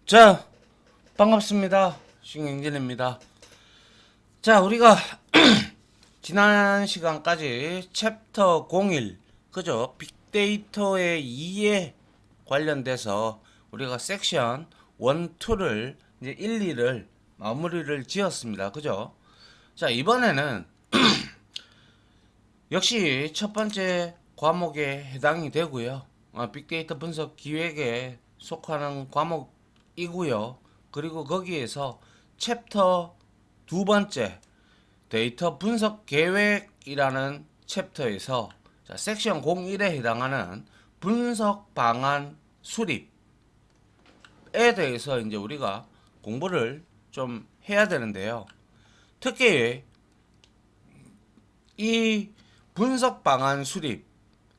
자, 반갑습니다. 신경진입니다. 자, 우리가 지난 시간까지 챕터 01, 그죠? 빅데이터의 이해 관련돼서 우리가 섹션 1, 2를 이제 1, 2를 마무리를 지었습니다. 그죠? 자, 이번에는 역시 첫 번째 과목에 해당이 되고요. 빅데이터 분석 기획에 속하는 과목이고요. 그리고 거기에서 챕터 두 번째 데이터 분석 계획이라는 챕터에서 섹션 01에 해당하는 분석 방안 수립에 대해서 이제 우리가 공부를 좀 해야 되는데요. 특히 이 분석 방안 수립,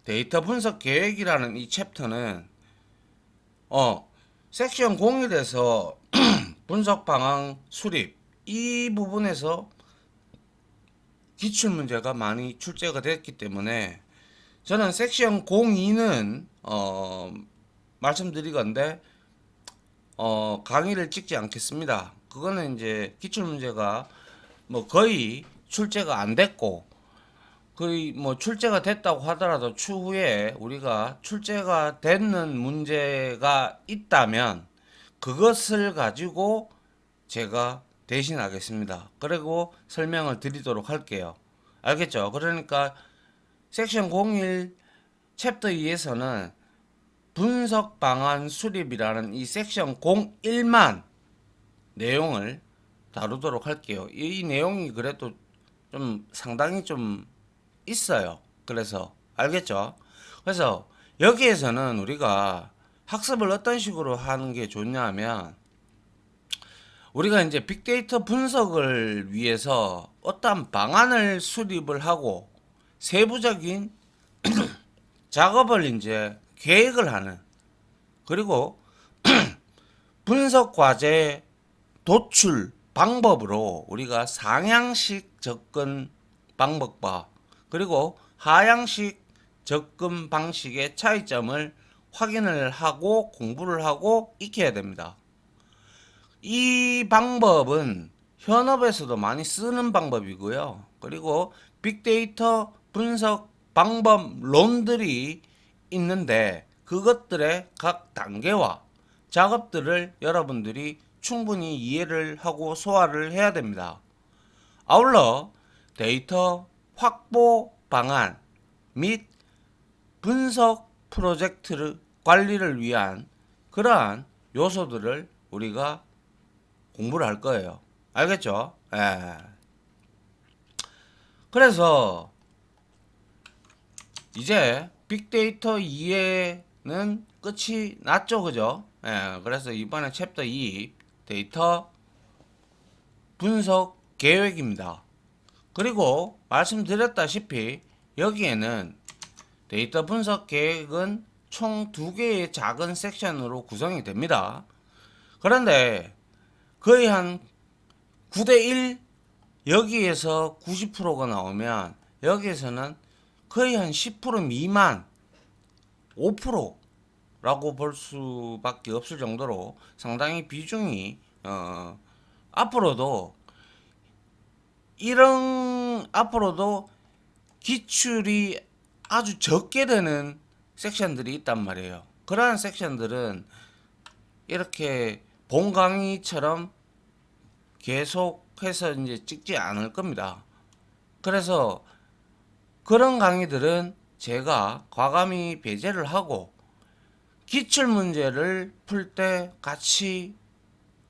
데이터 분석 계획이라는 이 챕터는 섹션 01에서 분석 방안 수립 이 부분에서 기출 문제가 많이 출제가 됐기 때문에 저는 섹션 02는 말씀드리건데 강의를 찍지 않겠습니다. 그거는 이제 기출 문제가 뭐 거의 출제가 안 됐고 거의 뭐 출제가 됐다고 하더라도 추후에 우리가 출제가 되는 문제가 있다면 그것을 가지고 제가 대신하겠습니다. 그리고 설명을 드리도록 할게요. 알겠죠? 그러니까 섹션 01 챕터 2에서는 분석 방안 수립이라는 이 섹션 01만 내용을 다루도록 할게요. 이 내용이 그래도 좀 상당히 좀 있어요. 그래서 알겠죠? 그래서 여기에서는 우리가 학습을 어떤 식으로 하는 게 좋냐 하면 우리가 이제 빅데이터 분석을 위해서 어떠한 방안을 수립을 하고 세부적인 작업을 이제 계획을 하는 그리고 분석 과제 도출 방법으로 우리가 상향식 접근 방법과 그리고 하향식 접근 방식의 차이점을 확인을 하고 공부를 하고 익혀야 됩니다. 이 방법은 현업에서도 많이 쓰는 방법이고요. 그리고 빅데이터 분석 방법론들이 있는데 그것들의 각 단계와 작업들을 여러분들이 충분히 이해를 하고 소화를 해야 됩니다. 아울러 데이터 확보 방안 및 분석 프로젝트 관리를 위한 그러한 요소들을 우리가 공부를 할 거예요. 알겠죠? 예. 그래서 이제 빅데이터 이해는 끝이 났죠. 그죠? 예. 그래서 이번에 챕터 2 데이터 분석 계획입니다. 그리고 말씀드렸다시피 여기에는 데이터 분석 계획은 총 2개의 작은 섹션으로 구성이 됩니다. 그런데 거의 한 9대1 여기에서 90%가 나오면 여기에서는 거의 한 10% 미만 5%라고 볼 수밖에 없을 정도로 상당히 비중이 앞으로도 이런 앞으로도 기출이 아주 적게 되는 섹션들이 있단 말이에요. 그러한 섹션들은 이렇게 본 강의처럼 계속해서 이제 찍지 않을 겁니다. 그래서 그런 강의들은 제가 과감히 배제를 하고 기출 문제를 풀 때 같이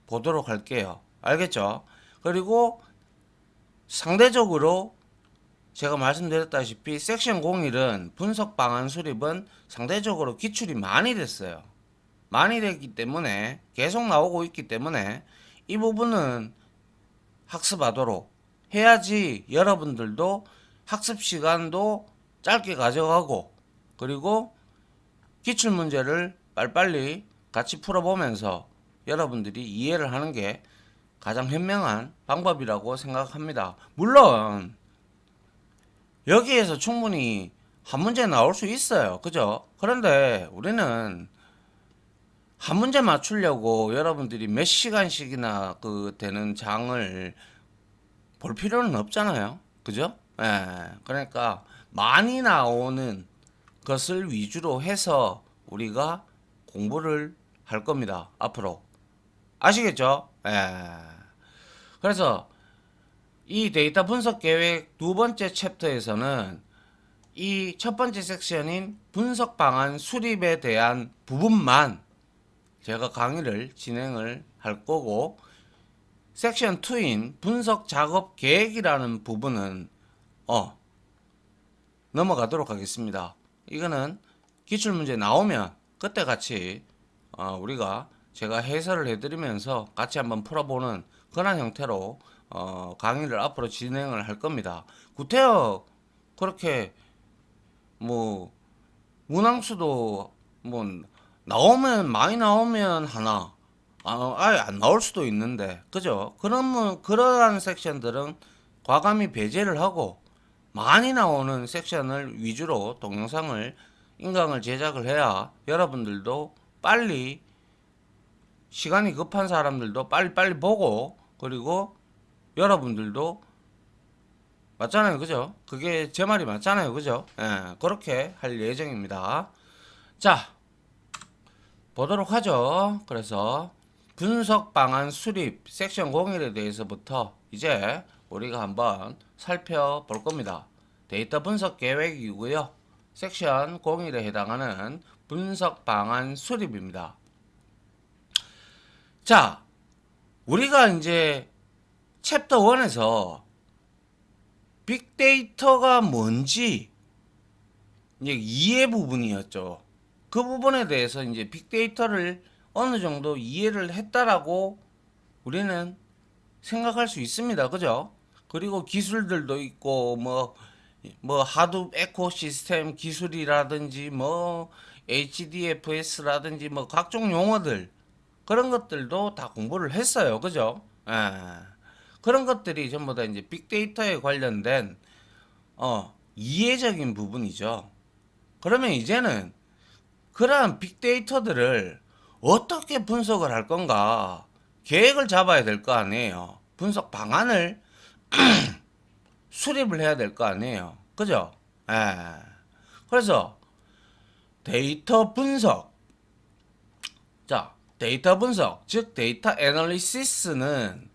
보도록 할게요. 알겠죠? 그리고 상대적으로 제가 말씀드렸다시피 섹션 01은 분석 방안 수립은 상대적으로 기출이 많이 됐어요. 많이 됐기 때문에 계속 나오고 있기 때문에 이 부분은 학습하도록 해야지 여러분들도 학습 시간도 짧게 가져가고 그리고 기출 문제를 빨리빨리 같이 풀어보면서 여러분들이 이해를 하는 게 가장 현명한 방법이라고 생각합니다. 물론 여기에서 충분히 한 문제 나올 수 있어요. 그죠? 그런데 우리는 한 문제 맞추려고 여러분들이 몇 시간씩이나 되는 장을 볼 필요는 없잖아요. 그죠? 예. 그러니까 많이 나오는 것을 위주로 해서 우리가 공부를 할 겁니다. 앞으로. 아시겠죠? 예. 그래서 이 데이터 분석 계획 두 번째 챕터에서는 이 첫 번째 섹션인 분석 방안 수립에 대한 부분만 제가 강의를 진행을 할 거고, 섹션 2인 분석 작업 계획이라는 부분은 넘어가도록 하겠습니다. 이거는 기출문제 나오면 그때 같이 우리가 제가 해설을 해드리면서 같이 한번 풀어보는 그런 형태로 강의를 앞으로 진행을 할 겁니다. 구태여 그렇게 뭐 문항수도 뭐 나오면 많이 나오면 하나 아예 안 나올 수도 있는데 그죠? 그러면 그러한 섹션들은 과감히 배제를 하고 많이 나오는 섹션을 위주로 동영상을 인강을 제작을 해야 여러분들도 빨리 시간이 급한 사람들도 빨리빨리 보고 그리고 여러분들도 맞잖아요. 그죠? 그게 제 말이 맞잖아요. 그죠? 예, 그렇게 할 예정입니다. 자, 보도록 하죠. 그래서 분석 방안 수립 섹션 01에 대해서부터 이제 우리가 한번 살펴볼 겁니다. 데이터 분석 계획이고요. 섹션 01에 해당하는 분석 방안 수립입니다. 자, 우리가 이제 챕터 1에서 빅데이터가 뭔지 이제 이해 부분이었죠. 그 부분에 대해서 이제 빅데이터를 어느 정도 이해를 했다라고 우리는 생각할 수 있습니다. 그죠? 그리고 기술들도 있고 뭐 하둡 에코시스템 기술이라든지 뭐 HDFS라든지 뭐 각종 용어들 그런 것들도 다 공부를 했어요. 그죠? 예. 그런 것들이 전부 다 이제 빅데이터에 관련된 이해적인 부분이죠. 그러면 이제는 그러한 빅데이터들을 어떻게 분석을 할 건가 계획을 잡아야 될 거 아니에요. 분석 방안을 수립을 해야 될 거 아니에요. 그죠? 예. 그래서 데이터 분석. 자, 데이터 분석, 즉 데이터 애널리시스는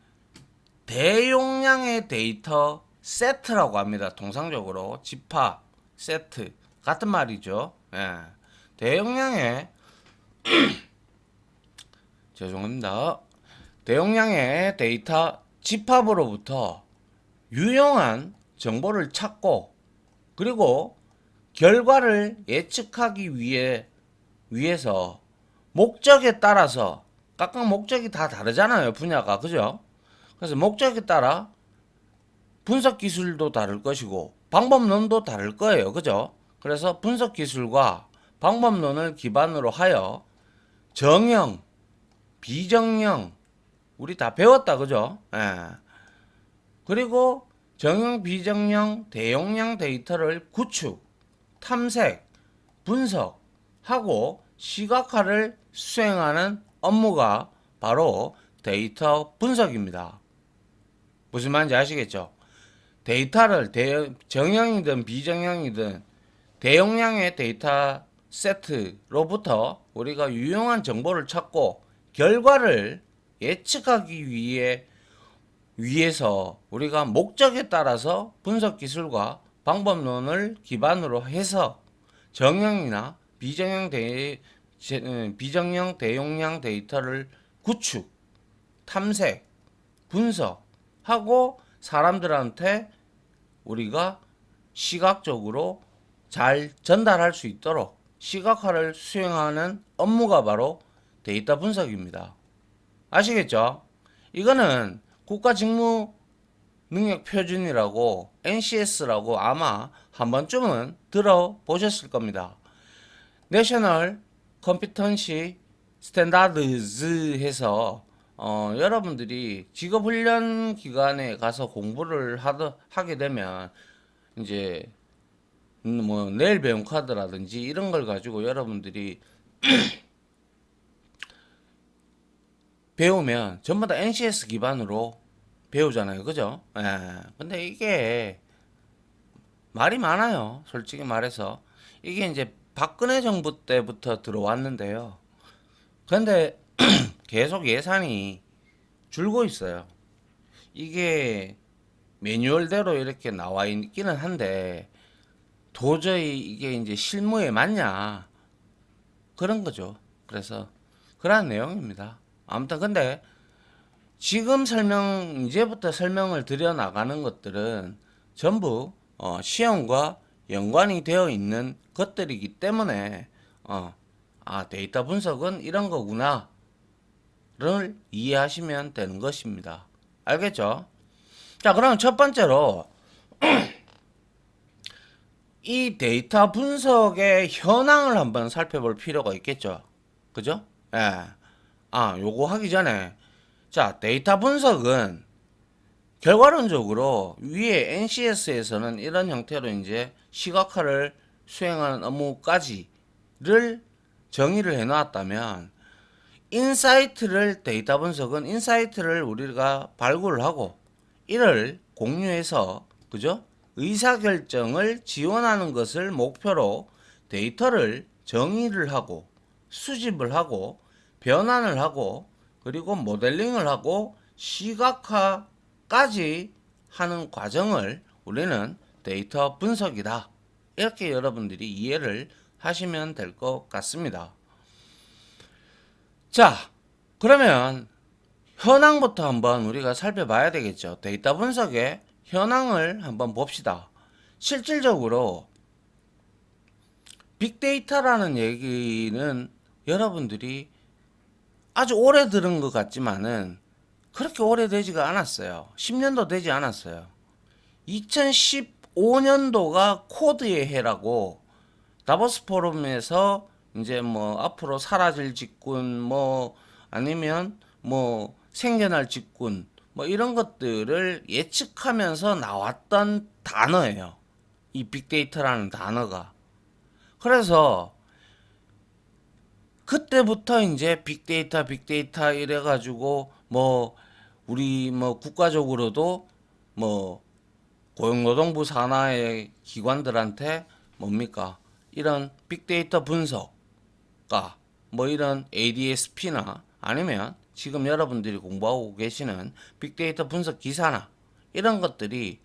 대용량의 데이터 세트라고 합니다. 통상적으로 집합, 세트 같은 말이죠. 예. 대용량의 죄송합니다. 대용량의 데이터 집합으로부터 유용한 정보를 찾고 그리고 결과를 예측하기 위해서 목적에 따라서 각각 목적이 다 다르잖아요. 분야가. 그죠? 그래서 목적에 따라 분석 기술도 다를 것이고 방법론도 다를 거예요. 그죠? 그래서 분석 기술과 방법론을 기반으로 하여 정형, 비정형 우리 다 배웠다. 그죠? 예. 그리고 정형, 비정형, 대용량 데이터를 구축, 탐색, 분석하고 시각화를 수행하는 업무가 바로 데이터 분석입니다. 무슨 말인지 아시겠죠? 데이터를 정형이든 비정형이든 대용량의 데이터 세트로부터 우리가 유용한 정보를 찾고 결과를 예측하기 위해서 우리가 목적에 따라서 분석 기술과 방법론을 기반으로 해서 정형이나 비정형 대용량 데이터를 구축, 탐색, 분석하고 사람들한테 우리가 시각적으로 잘 전달할 수 있도록 시각화를 수행하는 업무가 바로 데이터 분석입니다. 아시겠죠? 이거는 국가직무능력표준이라고 NCS라고 아마 한 번쯤은 들어보셨을 겁니다. 내셔널 컴피턴시 스탠다드즈 해서 여러분들이 직업훈련 기관에 가서 공부를 하게 되면 이제 뭐 내일 배움 카드라든지 이런 걸 가지고 여러분들이 배우면 전부 다 NCS 기반으로 배우잖아요. 그죠? 예. 근데 이게 말이 많아요. 솔직히 말해서. 이게 이제 박근혜 정부 때부터 들어왔는데요. 근데 계속 예산이 줄고 있어요. 이게 매뉴얼대로 이렇게 나와 있기는 한데 도저히 이게 이제 실무에 맞냐 그런 거죠. 그래서 그런 내용입니다. 아무튼 근데 지금 이제부터 설명을 드려 나가는 것들은 전부 시험과 연관이 되어 있는 것들이기 때문에 데이터 분석은 이런 거구나를 이해하시면 되는 것입니다. 알겠죠? 자, 그럼 첫 번째로 이 데이터 분석의 현황을 한번 살펴볼 필요가 있겠죠. 그죠? 예. 요거 하기 전에 자, 데이터 분석은 결과론적으로 위에 NCS에서는 이런 형태로 이제 시각화를 수행하는 업무까지를 정의를 해 놨다면 데이터 분석은 인사이트를 우리가 발굴을 하고 이를 공유해서 그죠? 의사결정을 지원하는 것을 목표로 데이터를 정의를 하고 수집을 하고 변환을 하고 그리고 모델링을 하고 시각화까지 하는 과정을 우리는 데이터 분석이다. 이렇게 여러분들이 이해를 하시면 될 것 같습니다. 자, 그러면 현황부터 한번 우리가 살펴봐야 되겠죠. 데이터 분석의 현황을 한번 봅시다. 실질적으로 빅데이터라는 얘기는 여러분들이 아주 오래 들은 것 같지만은 그렇게 오래되지가 않았어요. 10년도 되지 않았어요. 2015년도가 코드의 해라고 다보스 포럼에서 이제 뭐 앞으로 사라질 직군 뭐 아니면 뭐 생겨날 직군 뭐 이런 것들을 예측하면서 나왔던 단어예요. 이 빅데이터라는 단어가. 그래서 그때부터 이제 빅데이터 이래가지고 뭐 우리 뭐 국가적으로도 뭐 고용노동부 산하의 기관들한테 뭡니까 이런 빅데이터 분석가 뭐 이런 ADSP나 아니면 지금 여러분들이 공부하고 계시는 빅데이터 분석 기사나 이런 것들이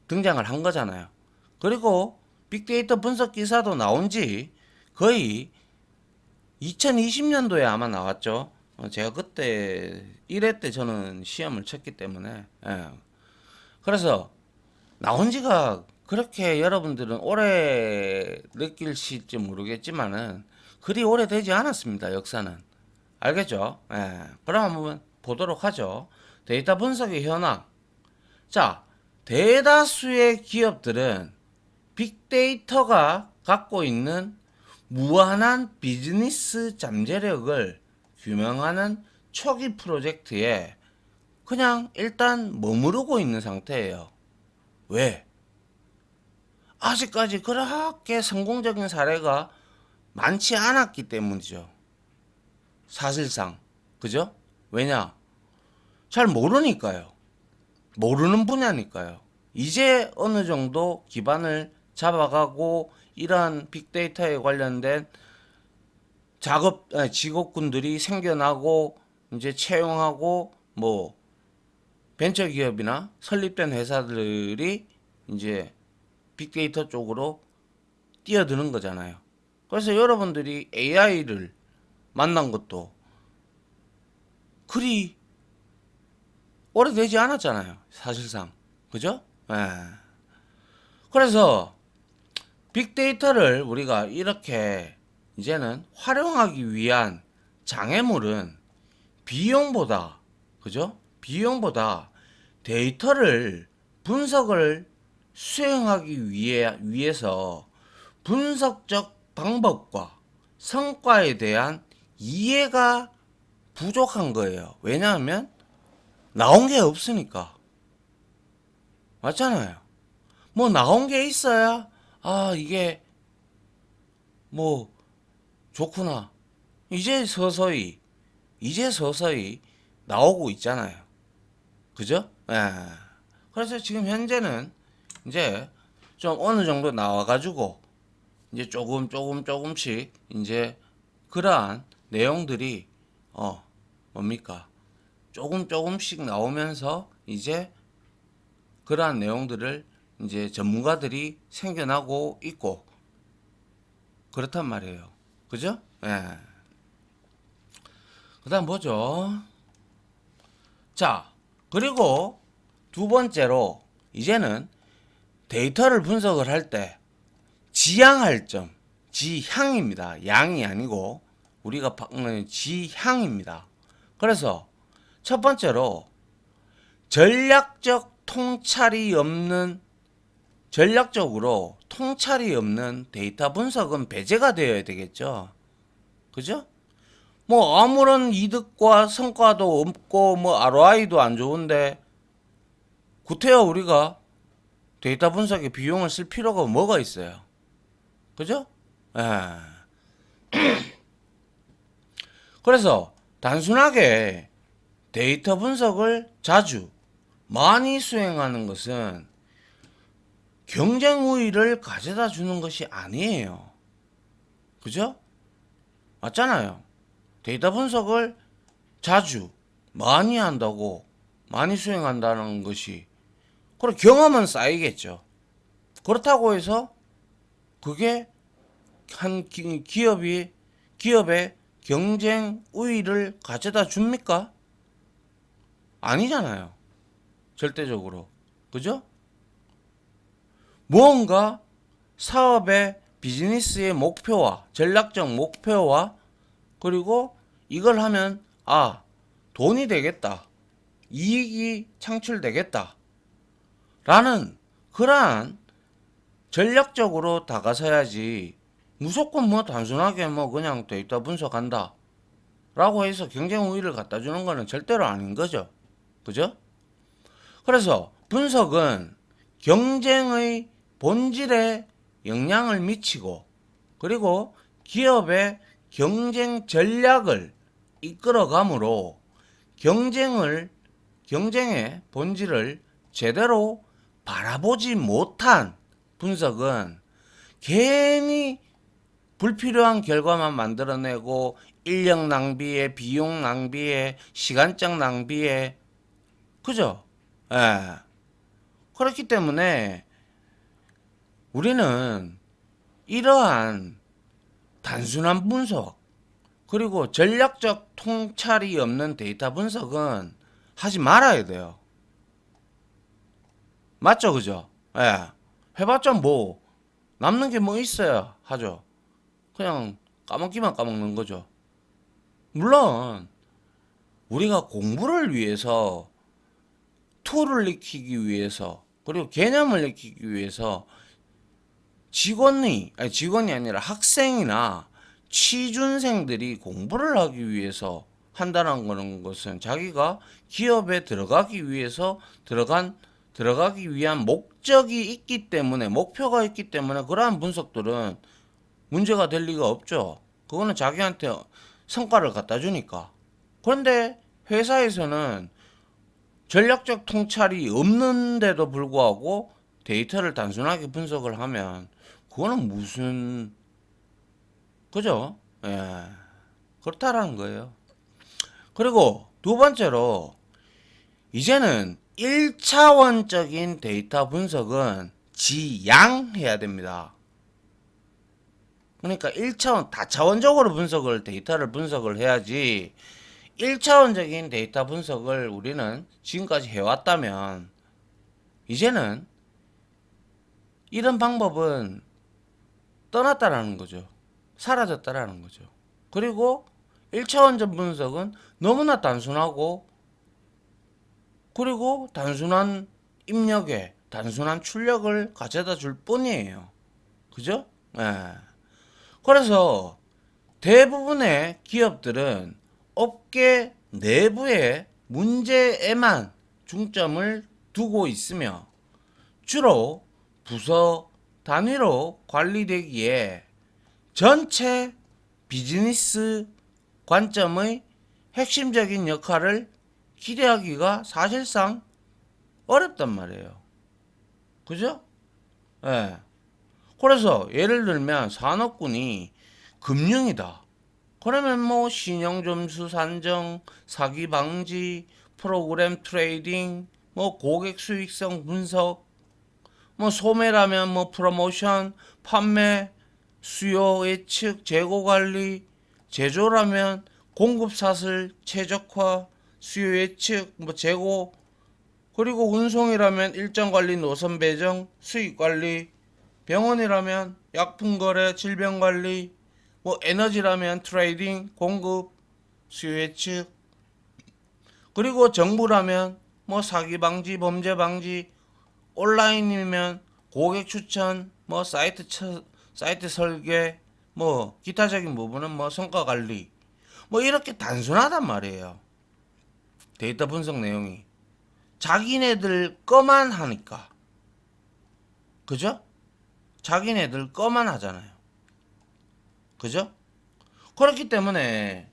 등장을 한 거잖아요. 그리고 빅데이터 분석 기사도 나온 지 거의 2020년도에 아마 나왔죠. 제가 그때 1회 때 저는 시험을 쳤기 때문에 그래서 나온 지가 그렇게 여러분들은 오래 느낄지 모르겠지만은 그리 오래되지 않았습니다. 역사는. 알겠죠? 그럼 한번 보도록 하죠. 데이터 분석의 현황. 자, 대다수의 기업들은 빅데이터가 갖고 있는 무한한 비즈니스 잠재력을 규명하는 초기 프로젝트에 그냥 일단 머무르고 있는 상태예요. 왜? 아직까지 그렇게 성공적인 사례가 많지 않았기 때문이죠. 사실상. 그죠? 왜냐? 잘 모르니까요. 모르는 분야니까요. 이제 어느 정도 기반을 잡아가고 이러한 빅데이터에 관련된 직업군들이 생겨나고 이제 채용하고 뭐 벤처기업이나 설립된 회사들이 이제 빅데이터 쪽으로 뛰어드는 거잖아요. 그래서 여러분들이 AI를 만난 것도 그리 오래되지 않았잖아요. 사실상. 그죠? 그래서 빅데이터를 우리가 이렇게 이제는 활용하기 위한 장애물은 비용보다, 그죠? 비용보다 데이터를 분석을 수행하기 위해서 분석적 방법과 성과에 대한 이해가 부족한 거예요. 왜냐하면 나온 게 없으니까. 맞잖아요. 뭐 나온 게 있어야 이게 뭐 좋구나. 이제 서서히 이제 서서히 나오고 있잖아요. 그죠? 예. 그래서 지금 현재는 이제 좀 어느 정도 나와가지고 이제 조금씩 이제 그러한 내용들이 뭡니까? 조금씩 나오면서 이제 그러한 내용들을 이제 전문가들이 생겨나고 있고 그렇단 말이에요. 그죠? 예. 그다음 뭐죠? 자, 그리고 두 번째로 이제는 데이터를 분석을 할 때 지향할 점, 지향입니다. 양이 아니고 우리가 받는 지향입니다. 그래서 첫 번째로 전략적으로 통찰이 없는 데이터 분석은 배제가 되어야 되겠죠. 그죠? 뭐 아무런 이득과 성과도 없고 뭐 ROI도 안 좋은데 구태여 우리가 데이터 분석에 비용을 쓸 필요가 뭐가 있어요? 그죠? 예. 그래서 단순하게 데이터 분석을 자주 많이 수행하는 것은 경쟁 우위를 가져다 주는 것이 아니에요. 그죠? 맞잖아요. 데이터 분석을 자주 많이 한다고 많이 수행한다는 것이 그리고 경험은 쌓이겠죠. 그렇다고 해서 그게 한 기업의 경쟁 우위를 가져다 줍니까? 아니잖아요. 절대적으로. 그죠? 무언가 사업의 비즈니스의 목표와 전략적 목표와 그리고 이걸 하면 돈이 되겠다. 이익이 창출되겠다. 라는 그러한 전략적으로 다가서야지 무조건 뭐 단순하게 뭐 그냥 데이터 분석한다. 라고 해서 경쟁 우위를 갖다 주는 거는 절대로 아닌 거죠. 그죠? 그래서 분석은 경쟁의 본질에 영향을 미치고 그리고 기업의 경쟁 전략을 이끌어가므로 경쟁의 본질을 제대로 바라보지 못한 분석은 괜히 불필요한 결과만 만들어내고 인력 낭비에 비용 낭비에 시간적 낭비에 그죠? 예. 그렇기 때문에 우리는 이러한 단순한 분석 그리고 전략적 통찰이 없는 데이터 분석은 하지 말아야 돼요. 맞죠? 그죠? 예. 해봤자 뭐 남는 게 뭐 있어야 하죠. 그냥 까먹기만 까먹는 거죠. 물론 우리가 공부를 위해서 툴을 익히기 위해서 그리고 개념을 익히기 위해서 직원이 아니라 학생이나 취준생들이 공부를 하기 위해서 한다는 거는 것은 자기가 기업에 들어가기 위해서 들어가기 위한 목적이 있기 때문에 목표가 있기 때문에 그러한 분석들은 문제가 될 리가 없죠. 그거는 자기한테 성과를 갖다 주니까. 그런데 회사에서는 전략적 통찰이 없는데도 불구하고 데이터를 단순하게 분석을 하면 그거는 무슨 그죠? 예. 그렇다라는 거예요. 그리고 두 번째로 이제는 1차원적인 데이터 분석은 지양해야 됩니다. 그러니까 1차원 다차원적으로 데이터를 분석을 해야지 1차원적인 데이터 분석을 우리는 지금까지 해왔다면 이제는 이런 방법은 떠났다라는 거죠. 사라졌다라는 거죠. 그리고 1차원적 분석은 너무나 단순하고 그리고 단순한 입력에 단순한 출력을 가져다 줄 뿐이에요. 그죠? 예. 그래서 대부분의 기업들은 업계 내부의 문제에만 중점을 두고 있으며 주로 부서 단위로 관리되기에 전체 비즈니스 관점의 핵심적인 역할을 기대하기가 사실상 어렵단 말이에요. 그죠? 예. 그래서 예를 들면 산업군이 금융이다. 그러면 뭐 신용점수 산정, 사기 방지, 프로그램 트레이딩, 뭐 고객 수익성 분석, 뭐 소매라면 뭐 프로모션, 판매, 수요 예측, 재고 관리, 제조라면 공급 사슬 최적화, 수요 예측, 뭐 재고, 그리고 운송이라면 일정 관리, 노선 배정, 수익 관리, 병원이라면 약품 거래, 질병 관리, 뭐 에너지라면 트레이딩, 공급, 수요 예측, 그리고 정부라면 뭐 사기 방지, 범죄 방지, 온라인이면 고객 추천, 뭐 사이트 설계, 뭐 기타적인 부분은 뭐 성과 관리, 뭐 이렇게 단순하단 말이에요. 데이터 분석 내용이 자기네들 거만 하니까, 그죠? 자기네들 거만 하잖아요. 그죠? 그렇기 때문에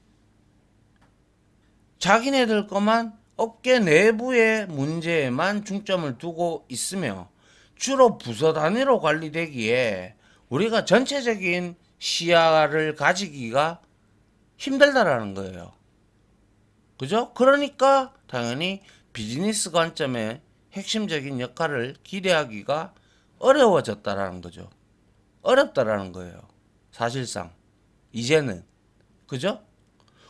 자기네들 거만 업계 내부의 문제에만 중점을 두고 있으며 주로 부서 단위로 관리되기에 우리가 전체적인 시야를 가지기가 힘들다라는 거예요. 그죠? 그러니까 당연히 비즈니스 관점의 핵심적인 역할을 기대하기가 어려워졌다라는 거죠. 어렵다라는 거예요. 사실상 이제는. 그죠?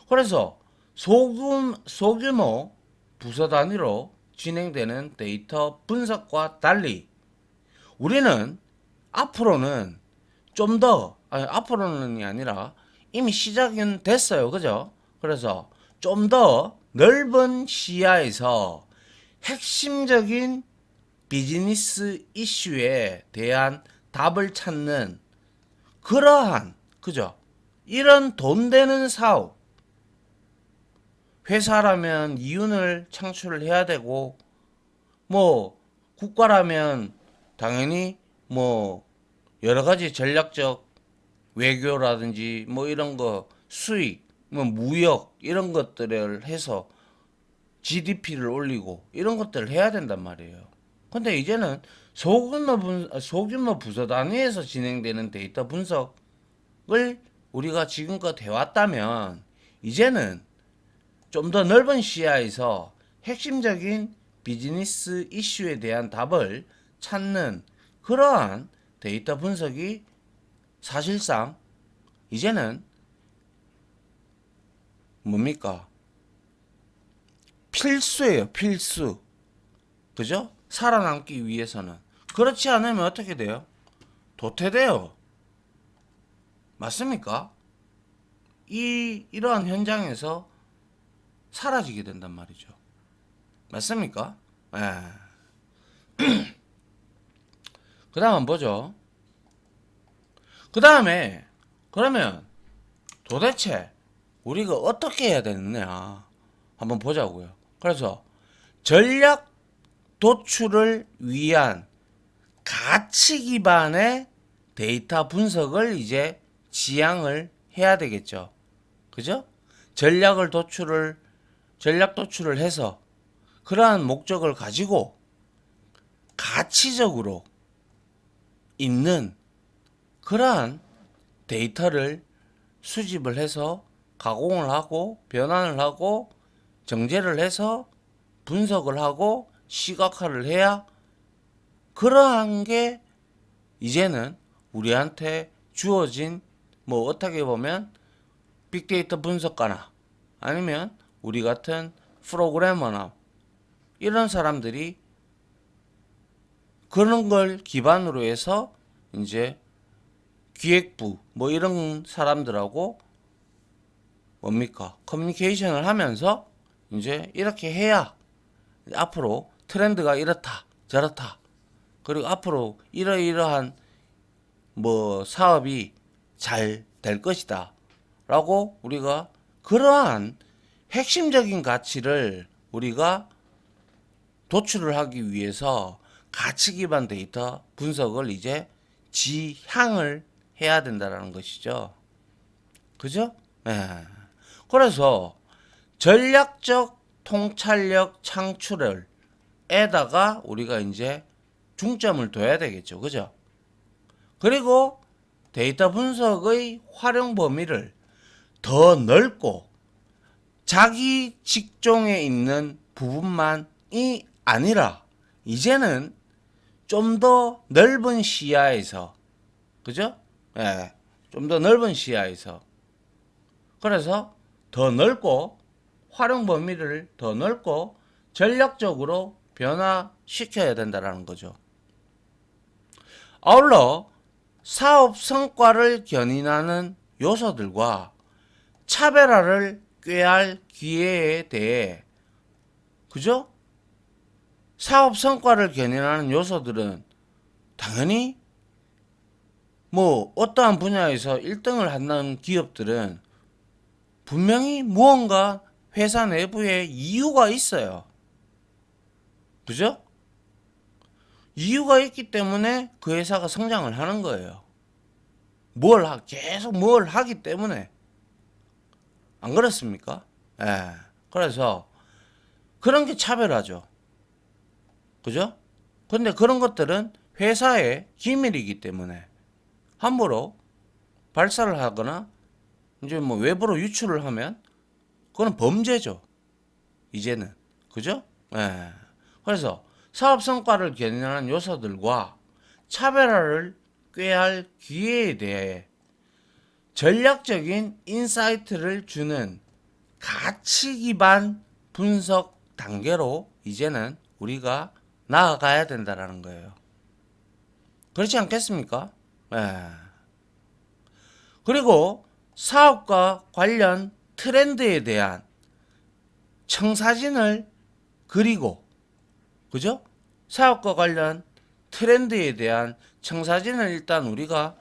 그래서 소규모 부서 단위로 진행되는 데이터 분석과 달리 우리는 앞으로는 좀 더, 아니, 앞으로는이 아니라 이미 시작은 됐어요. 그죠? 그래서 좀 더 넓은 시야에서 핵심적인 비즈니스 이슈에 대한 답을 찾는 그러한, 그죠? 이런 돈 되는 사업, 회사라면 이윤을 창출을 해야 되고, 뭐, 국가라면 당연히 뭐, 여러 가지 전략적 외교라든지 뭐 이런 거 수익, 뭐 무역 이런 것들을 해서 GDP를 올리고 이런 것들을 해야 된단 말이에요. 근데 이제는 소규모 부서 단위에서 진행되는 데이터 분석을 우리가 지금껏 해왔다면 이제는 좀 더 넓은 시야에서 핵심적인 비즈니스 이슈에 대한 답을 찾는 그러한 데이터 분석이 사실상 이제는 뭡니까? 필수예요, 필수. 그죠? 살아남기 위해서는. 그렇지 않으면 어떻게 돼요? 도태돼요. 맞습니까? 이러한 현장에서 사라지게 된단 말이죠. 맞습니까? 예. 그 다음 한번 보죠. 그 다음에, 그러면 도대체 우리가 어떻게 해야 되느냐 한번 보자고요. 그래서 전략 도출을 위한 가치 기반의 데이터 분석을 이제 지향을 해야 되겠죠. 그죠? 전략 도출을 해서 그러한 목적을 가지고 가치적으로 있는 그러한 데이터를 수집을 해서 가공을 하고 변환을 하고 정제를 해서 분석을 하고 시각화를 해야 그러한 게 이제는 우리한테 주어진 뭐 어떻게 보면 빅데이터 분석가나 아니면 우리 같은 프로그래머나 이런 사람들이 그런 걸 기반으로 해서 이제 기획부 뭐 이런 사람들하고 뭡니까 커뮤니케이션을 하면서 이제 이렇게 해야 앞으로 트렌드가 이렇다 저렇다 그리고 앞으로 이러이러한 뭐 사업이 잘 될 것이다 라고 우리가 그러한 핵심적인 가치를 우리가 도출을 하기 위해서 가치 기반 데이터 분석을 이제 지향을 해야 된다는 것이죠. 그죠? 예. 그래서 전략적 통찰력 창출을 에다가 우리가 이제 중점을 둬야 되겠죠. 그죠? 그리고 데이터 분석의 활용 범위를 더 넓고 자기 직종에 있는 부분만이 아니라 이제는 좀 더 넓은 시야에서, 그죠? 예, 좀 더 넓은 시야에서, 그래서 더 넓고 활용 범위를 더 넓고 전략적으로 변화시켜야 된다는 거죠. 아울러 사업 성과를 견인하는 요소들과 차별화를 꾀할 기회에 대해, 그죠? 사업 성과를 견인하는 요소들은 당연히 뭐 어떠한 분야에서 1등을 한다는 기업들은 분명히 무언가 회사 내부에 이유가 있어요. 그죠? 이유가 있기 때문에 그 회사가 성장을 하는 거예요. 계속 뭘 하기 때문에. 안 그렇습니까? 예. 그래서 그런 게 차별하죠. 그죠? 근데 그런 것들은 회사의 기밀이기 때문에 함부로 발사를 하거나 이제 뭐 외부로 유출을 하면 그건 범죄죠. 이제는. 그죠? 예. 그래서 사업 성과를 견인하는 요소들과 차별화를 꾀할 기회에 대해 전략적인 인사이트를 주는 가치 기반 분석 단계로 이제는 우리가 나아가야 된다는 거예요. 그렇지 않겠습니까? 예. 그리고 사업과 관련 트렌드에 대한 청사진을 그리고, 그죠? 사업과 관련 트렌드에 대한 청사진을 일단 우리가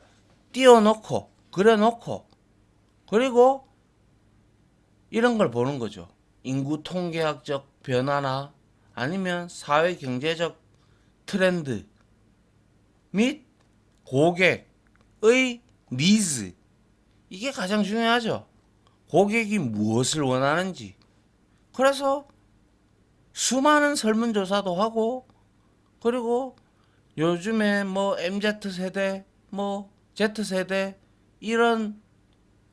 띄워놓고, 그려놓고, 그리고 이런 걸 보는 거죠. 인구 통계학적 변화나 아니면 사회 경제적 트렌드 및 고객의 니즈. 이게 가장 중요하죠. 고객이 무엇을 원하는지. 그래서 수많은 설문조사도 하고, 그리고 요즘에 뭐 MZ세대, 뭐 Z세대, 이런,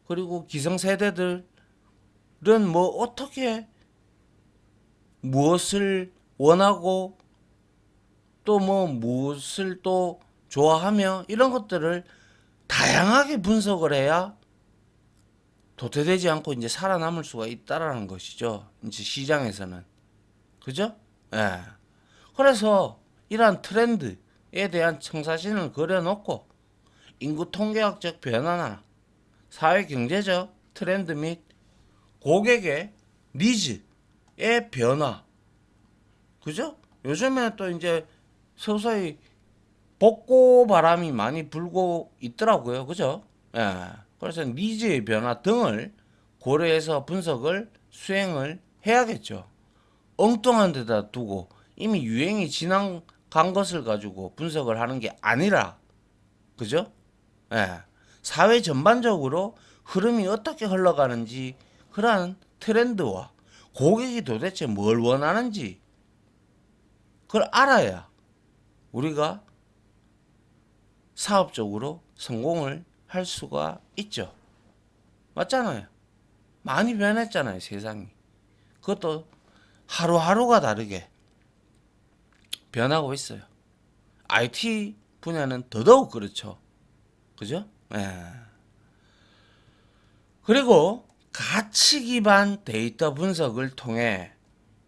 그리고 기성세대들은 뭐 어떻게 무엇을 원하고 또 뭐 무엇을 또 좋아하며 이런 것들을 다양하게 분석을 해야 도태되지 않고 이제 살아남을 수가 있다라는 것이죠. 이제 시장에서는. 그죠? 예. 그래서 이러한 트렌드에 대한 청사진을 그려놓고 인구 통계학적 변화나 사회 경제적 트렌드 및 고객의 니즈의 변화. 그죠? 요즘에 또 이제 서서히 복고 바람이 많이 불고 있더라고요. 그죠? 예. 그래서 니즈의 변화 등을 고려해서 분석을 수행을 해야겠죠. 엉뚱한 데다 두고 이미 유행이 지나간 것을 가지고 분석을 하는 게 아니라, 그죠? 예. 사회 전반적으로 흐름이 어떻게 흘러가는지, 그러한 트렌드와 고객이 도대체 뭘 원하는지 그걸 알아야 우리가 사업적으로 성공을 할 수가 있죠. 맞잖아요. 많이 변했잖아요, 세상이. 그것도 하루하루가 다르게 변하고 있어요. IT 분야는 더더욱 그렇죠. 그죠? 예. 그리고 가치 기반 데이터 분석을 통해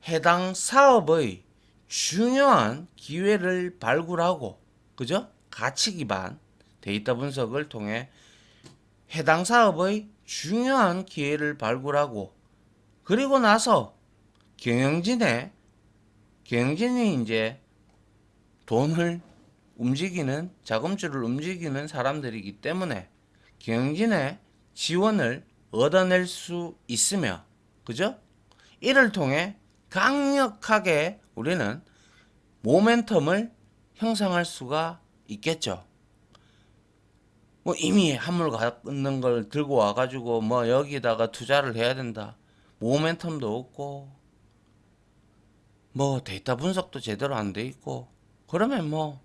해당 사업의 중요한 기회를 발굴하고, 그죠? 가치 기반 데이터 분석을 통해 해당 사업의 중요한 기회를 발굴하고, 그리고 나서 경영진이 이제 돈을 움직이는, 자금줄을 움직이는 사람들이기 때문에 경영진의 지원을 얻어낼 수 있으며, 그죠? 이를 통해 강력하게 우리는 모멘텀을 형성할 수가 있겠죠. 뭐 이미 한물 갖는 걸 들고 와가지고 뭐 여기다가 투자를 해야 된다, 모멘텀도 없고 뭐 데이터 분석도 제대로 안 돼 있고 그러면 뭐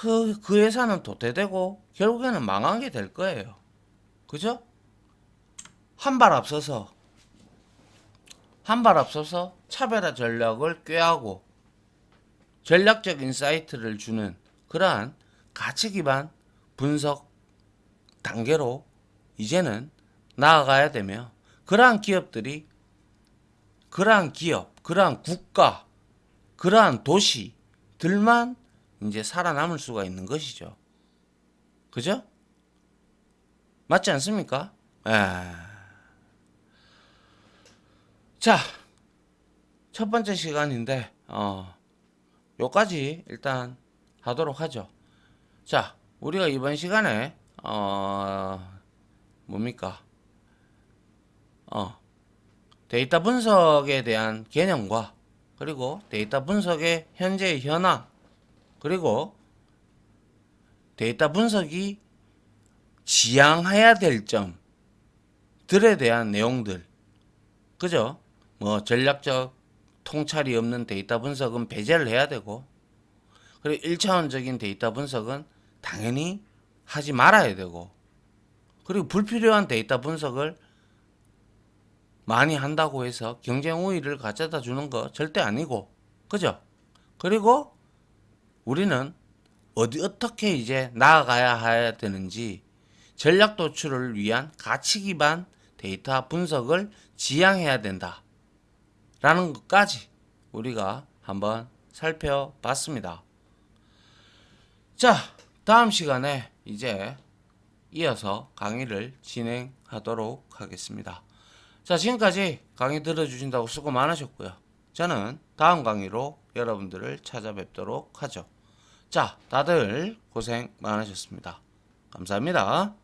그 회사는 도태되고 결국에는 망하게 될 거예요. 그죠? 한 발 앞서서 차별화 전략을 꾀하고 전략적 인사이트를 주는 그러한 가치 기반 분석 단계로 이제는 나아가야 되며 그러한 기업들이 그러한 기업, 그러한 국가, 그러한 도시들만 이제 살아남을 수가 있는 것이죠. 그죠? 맞지 않습니까? 자, 첫 번째 시간인데 요까지 일단 하도록 하죠. 자, 우리가 이번 시간에 뭡니까? 데이터 분석에 대한 개념과 그리고 데이터 분석의 현재의 현황 그리고 데이터 분석이 지향해야 될 점들에 대한 내용들 그죠? 뭐 전략적 통찰이 없는 데이터 분석은 배제를 해야 되고 그리고 1차원적인 데이터 분석은 당연히 하지 말아야 되고 그리고 불필요한 데이터 분석을 많이 한다고 해서 경쟁 우위를 가져다 주는 거 절대 아니고 그죠? 그리고 우리는 어떻게 이제 나아가야 되는지 전략 도출을 위한 가치 기반 데이터 분석을 지향해야 된다 라는 것까지 우리가 한번 살펴봤습니다. 자, 다음 시간에 이제 이어서 강의를 진행하도록 하겠습니다. 자, 지금까지 강의 들어주신다고 수고 많으셨고요. 저는 다음 강의로 여러분들을 찾아뵙도록 하죠. 자, 다들 고생 많으셨습니다. 감사합니다.